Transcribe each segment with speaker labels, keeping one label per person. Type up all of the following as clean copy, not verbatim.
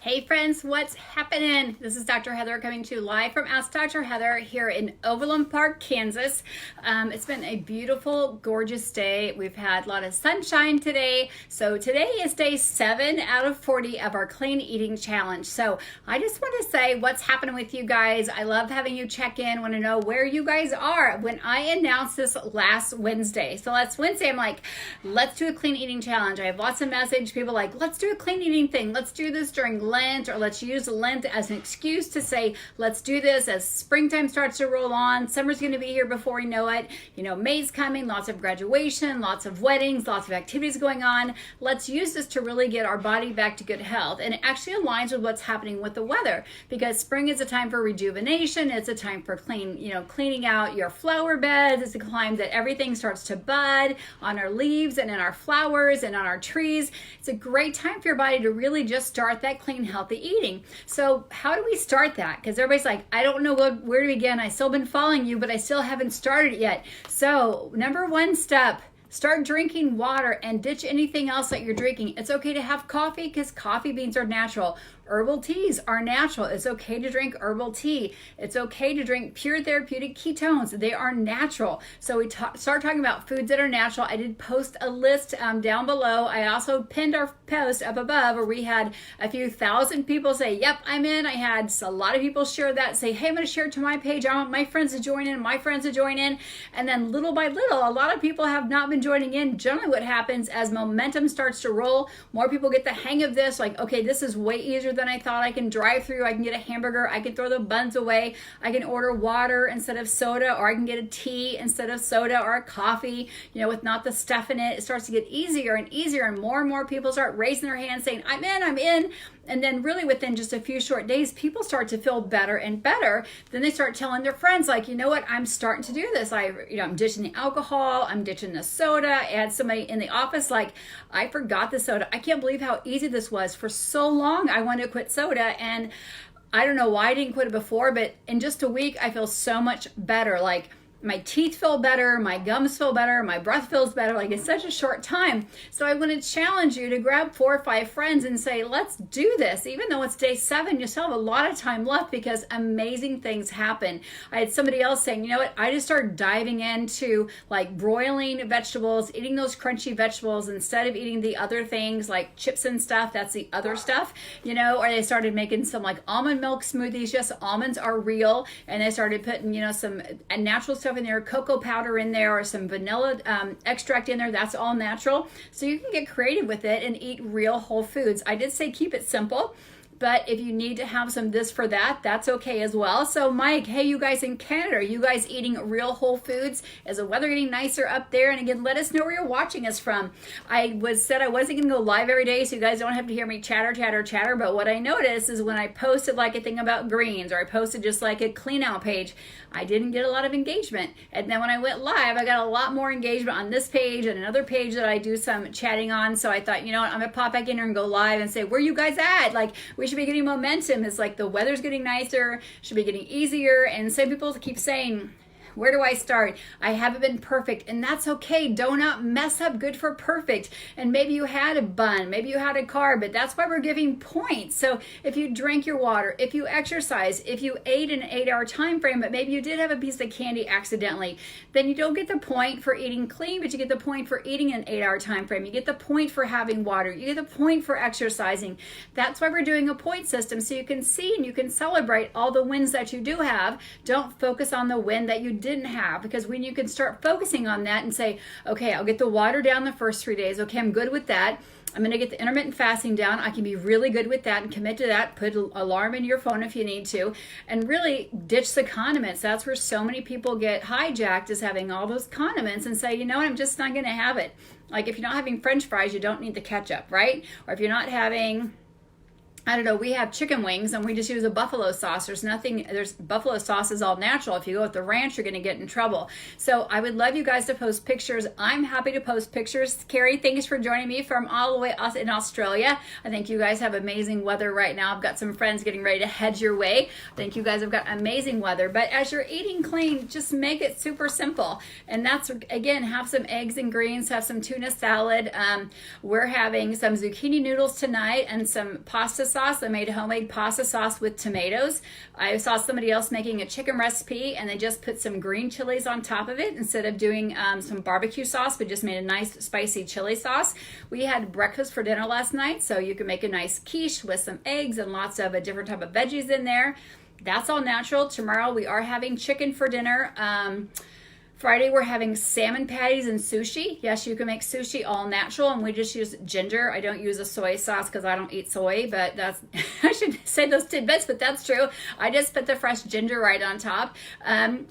Speaker 1: Hey friends, what's happening? This is Dr. Heather coming to you live from Ask Dr. Heather here in Overland Park, Kansas. It's been a beautiful, gorgeous day. We've had a lot of sunshine today. So today is day 7 out of 40 of our clean eating challenge. So I just want to say what's happening with you guys. I love having you check in, want to know where you guys are. When I announced this last Wednesday, so last Wednesday I'm like, let's do a clean eating challenge. I have lots of messages, people like, let's do a clean eating thing. Let's do this during Lent, or let's use Lent as an excuse to say, let's do this as springtime starts to roll on. Summer's going to be here before we know it. You know, May's coming, lots of graduation, lots of weddings, lots of activities going on. Let's use this to really get our body back to good health. And it actually aligns with what's happening with the weather, because spring is a time for rejuvenation. It's a time for cleaning out your flower beds. It's a time that everything starts to bud on our leaves and in our flowers and on our trees. It's a great time for your body to really just start that clean, healthy eating. So how do we start that? Because everybody's like, I don't know where to begin. I still been following you, but I still haven't started it yet. So number one step, start drinking water and ditch anything else that you're drinking. It's okay to have coffee because coffee beans are natural. Herbal teas are natural. It's okay to drink herbal tea. It's okay to drink pure therapeutic ketones. They are natural. So we start talking about foods that are natural. I did post a list down below. I also pinned our post up above where we had a few thousand people say, yep, I'm in. I had a lot of people share that, say, hey, I'm going to share it to my page. I want my friends to join in, my friends to join in. And then little by little, a lot of people have not been joining in. Generally what happens as momentum starts to roll, more people get the hang of this, like, okay, this is way easier than I thought. I can drive through, I can get a hamburger, I can throw the buns away, I can order water instead of soda, or I can get a tea instead of soda, or a coffee, with not the stuff in it. It starts to get easier and easier, and more people start raising their hands saying, I'm in. And then really within just a few short days, people start to feel better and better. Then they start telling their friends, like, you know what, I'm starting to do this. I'm ditching the alcohol, I'm ditching the soda. I had somebody in the office like, I forgot the soda. I can't believe how easy this was. For so long, I wanted to quit soda, and I don't know why I didn't quit it before, but in just a week, I feel so much better. Like, my teeth feel better, my gums feel better, my breath feels better. Like, it's such a short time. So I want to challenge you to grab 4 or 5 friends and say, let's do this. Even though it's day 7, you still have a lot of time left because amazing things happen. I had somebody else saying, you know what, I just started diving into like broiling vegetables, eating those crunchy vegetables instead of eating the other things like chips and stuff. That's the other stuff, or they started making some like almond milk smoothies. Yes, almonds are real. And they started putting, some natural stuff in there, cocoa powder in there, or some vanilla extract in there. That's all natural. So you can get creative with it and eat real whole foods. I did say keep it simple, but if you need to have some this for that, that's okay as well. So Mike, hey, you guys in Canada, are you guys eating real whole foods? Is the weather getting nicer up there? And again, let us know where you're watching us from. I said I wasn't gonna go live every day, so you guys don't have to hear me chatter. But what I noticed is when I posted like a thing about greens, or I posted just like a clean out page, I didn't get a lot of engagement. And then when I went live, I got a lot more engagement on this page and another page that I do some chatting on. So I thought, you know what, I'm gonna pop back in here and go live and say, where you guys at? Like, we should be getting momentum. It's like the weather's getting nicer, should be getting easier. And some people keep saying, where do I start? I haven't been perfect, and that's okay. Do not mess up good for perfect. And maybe you had a bun, maybe you had a carb, but that's why we're giving points. So if you drank your water, if you exercise, if you ate in an 8-hour time frame, but maybe you did have a piece of candy accidentally, then you don't get the point for eating clean, but you get the point for eating an 8-hour time frame. You get the point for having water. You get the point for exercising. That's why we're doing a point system, so you can see and you can celebrate all the wins that you do have. Don't focus on the win that you didn't have, because when you can start focusing on that and say, okay, I'll get the water down the first 3 days. Okay, I'm good with that. I'm going to get the intermittent fasting down. I can be really good with that and commit to that. Put an alarm in your phone if you need to, and really ditch the condiments. That's where so many people get hijacked, is having all those condiments, and say, you know what, I'm just not going to have it. Like, if you're not having French fries, you don't need the ketchup, right? Or if you're not having, I don't know, we have chicken wings and we just use a buffalo sauce. There's buffalo sauce is all natural. If you go with the ranch, you're going to get in trouble. So I would love you guys to post pictures. I'm happy to post pictures. Carrie, thanks for joining me from all the way in Australia. I think you guys have amazing weather right now. I've got some friends getting ready to head your way. I think you guys have got amazing weather. But as you're eating clean, just make it super simple. And that's, again, have some eggs and greens, have some tuna salad. We're having some zucchini noodles tonight and some pasta sauce sauce. I made homemade pasta sauce with tomatoes. I saw somebody else making a chicken recipe and they just put some green chilies on top of it instead of doing some barbecue sauce, but just made a nice spicy chili sauce. We had breakfast for dinner last night, so you can make a nice quiche with some eggs and lots of a different type of veggies in there. That's all natural. Tomorrow we are having chicken for dinner. Friday, we're having salmon patties and sushi. Yes, you can make sushi all natural, and we just use ginger. I don't use a soy sauce because I don't eat soy, but that's, I should say those tidbits, but that's true. I just put the fresh ginger right on top,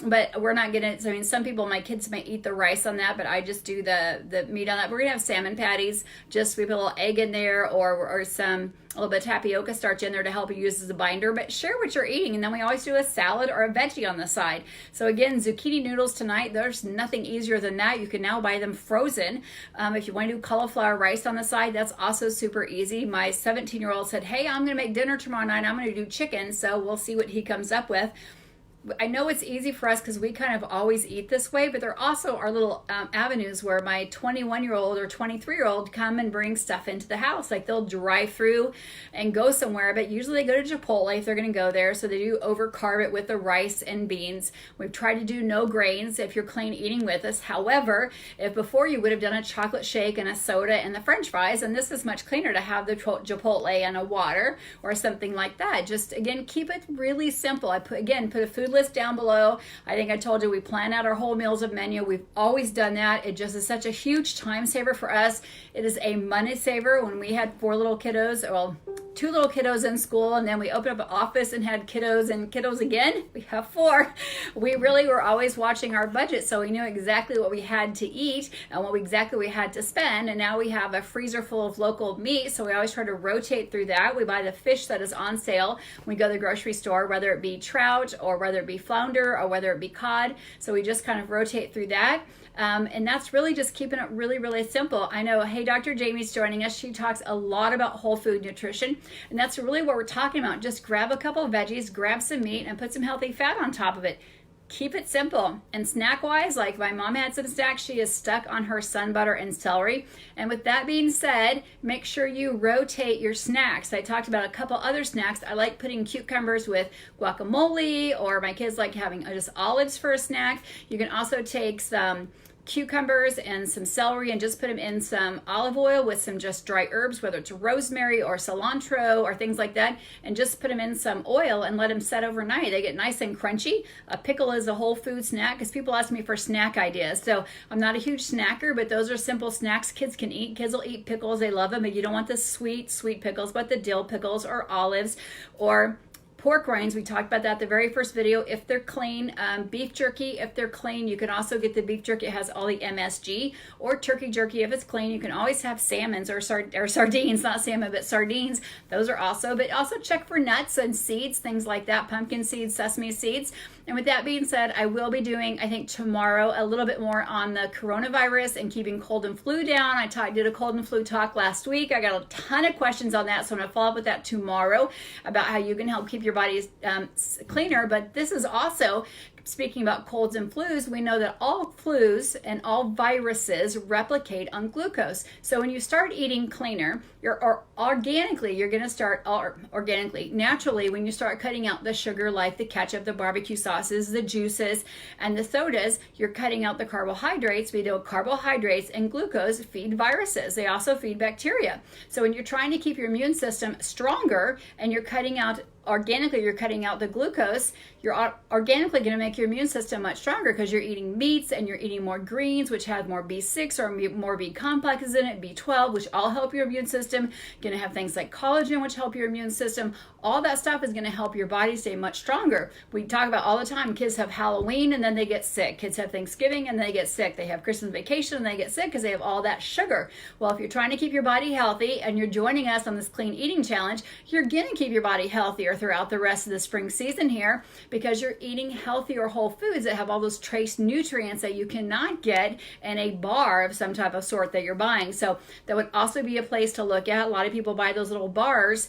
Speaker 1: but we're not gonna, I mean, some people, my kids might eat the rice on that, but I just do the meat on that. We're gonna have salmon patties, just we put a little egg in there or some, a little bit of tapioca starch in there to help you use as a binder, but share what you're eating. And then we always do a salad or a veggie on the side. So again, zucchini noodles tonight, there's nothing easier than that. You can now buy them frozen. If you want to do cauliflower rice on the side, that's also super easy. My 17-year-old said, hey, I'm gonna make dinner tomorrow night. I'm gonna do chicken. So we'll see what he comes up with. I know it's easy for us because we kind of always eat this way, but there also are little avenues where my 21-year-old or 23-year-old come and bring stuff into the house. Like they'll drive through and go somewhere, but usually they go to Chipotle if they're going to go there. So they do overcarb it with the rice and beans. We've tried to do no grains if you're clean eating with us. However, if before you would have done a chocolate shake and a soda and the French fries, and this is much cleaner to have the Chipotle and a water or something like that. Just again, keep it really simple. I put a food list down below. I think I told you we plan out our whole meals of menu. We've always done that. It just is such a huge time saver for us. It is a money saver. When we had 4 little kiddos, well, 2 little kiddos in school, and then we opened up an office and had kiddos and kiddos again. We have 4. We really were always watching our budget, so we knew exactly what we had to eat and exactly we had to spend. And now we have a freezer full of local meat, so we always try to rotate through that. We buy the fish that is on sale when we go to the grocery store, whether it be trout or whether it be flounder or whether it be cod. So we just kind of rotate through that. And that's really just keeping it really, really simple. I know, hey, Dr. Jamie's joining us. She talks a lot about whole food nutrition. And that's really what we're talking about. Just grab a couple of veggies, grab some meat, and put some healthy fat on top of it. Keep it simple. And snack-wise, like my mom had some snacks, she is stuck on her sun butter and celery. And with that being said, make sure you rotate your snacks. I talked about a couple other snacks. I like putting cucumbers with guacamole, or my kids like having just olives for a snack. You can also take some cucumbers and some celery and just put them in some olive oil with some just dry herbs, whether it's rosemary or cilantro or things like that, and just put them in some oil and let them set overnight. They get nice and crunchy. A pickle is a whole food snack because people ask me for snack ideas. So I'm not a huge snacker, but those are simple snacks kids can eat. Kids will eat pickles. They love them, but you don't want the sweet pickles, but the dill pickles or olives or pork rinds. We talked about that the very first video. If they're clean, beef jerky, if they're clean, you can also get the beef jerky. It has all the MSG, or turkey jerky if it's clean. You can always have salmons or sardines, not salmon, but sardines. Those are also, but also check for nuts and seeds, things like that, pumpkin seeds, sesame seeds. And with that being said, I will be doing, I think tomorrow, a little bit more on the coronavirus and keeping cold and flu down. I did a cold and flu talk last week. I got a ton of questions on that, so I'm going to follow up with that tomorrow about how you can help keep your body cleaner. But this is also, speaking about colds and flus, we know that all flus and all viruses replicate on glucose. So when you start eating cleaner, naturally, when you start cutting out the sugar, like the ketchup, the barbecue sauces, the juices, and the sodas, you're cutting out the carbohydrates. We know carbohydrates and glucose feed viruses. They also feed bacteria. So when you're trying to keep your immune system stronger and you're cutting out organically, you're cutting out the glucose, you're organically going to make your immune system much stronger because you're eating meats and you're eating more greens, which have more B6 or more B complexes in it, B12, which all help your immune system. You're going to have things like collagen, which help your immune system. All that stuff is going to help your body stay much stronger. We talk about all the time, kids have Halloween and then they get sick. Kids have Thanksgiving and they get sick. They have Christmas vacation and they get sick because they have all that sugar. Well, if you're trying to keep your body healthy and you're joining us on this clean eating challenge, you're going to keep your body healthier throughout the rest of the spring season here because you're eating healthier whole foods that have all those trace nutrients that you cannot get in a bar of some type of sort that you're buying. So that would also be a place to look at. A lot of people buy those little bars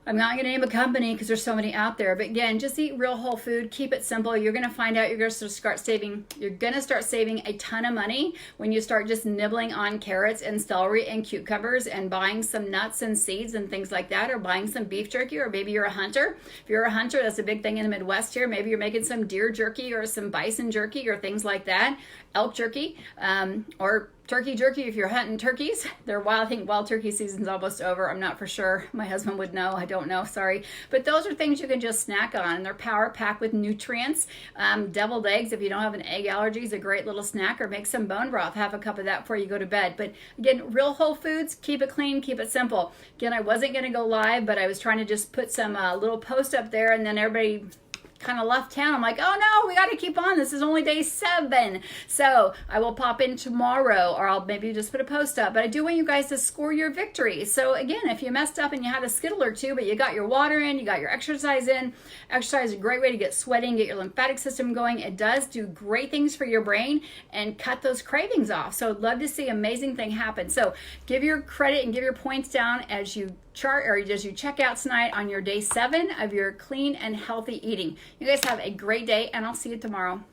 Speaker 1: I'm not going to name a company because there's so many out there, but again, just eat real whole food. Keep it simple. You're going to find out you're going to start saving. You're going to start saving a ton of money when you start just nibbling on carrots and celery and cucumbers and buying some nuts and seeds and things like that, or buying some beef jerky, or maybe you're a hunter. If you're a hunter, that's a big thing in the Midwest here. Maybe you're making some deer jerky or some bison jerky or things like that, elk jerky, or turkey jerky if you're hunting turkeys. They're wild. I think wild turkey season's almost over. I'm not for sure. My husband would know. I don't know. Sorry. But those are things you can just snack on. They're power packed with nutrients. Deviled eggs, if you don't have an egg allergy, is a great little snack. Or make some bone broth. Have a cup of that before you go to bed. But again, real whole foods. Keep it clean. Keep it simple. Again, I wasn't going to go live, but I was trying to just put some little post up there, and then everybody kind of left town. I'm like, oh no, we got to keep on. This is only day 7. So I will pop in tomorrow, or I'll maybe just put a post up. But I do want you guys to score your victory. So again, if you messed up and you had a Skittle or two, but you got your water in, you got your exercise in. Exercise is a great way to get sweating, get your lymphatic system going. It does do great things for your brain and cut those cravings off. So I'd love to see amazing thing happen. So give your credit and give your points down as you chart, or as you check out tonight on your day 7 of your clean and healthy eating. You guys have a great day, and I'll see you tomorrow.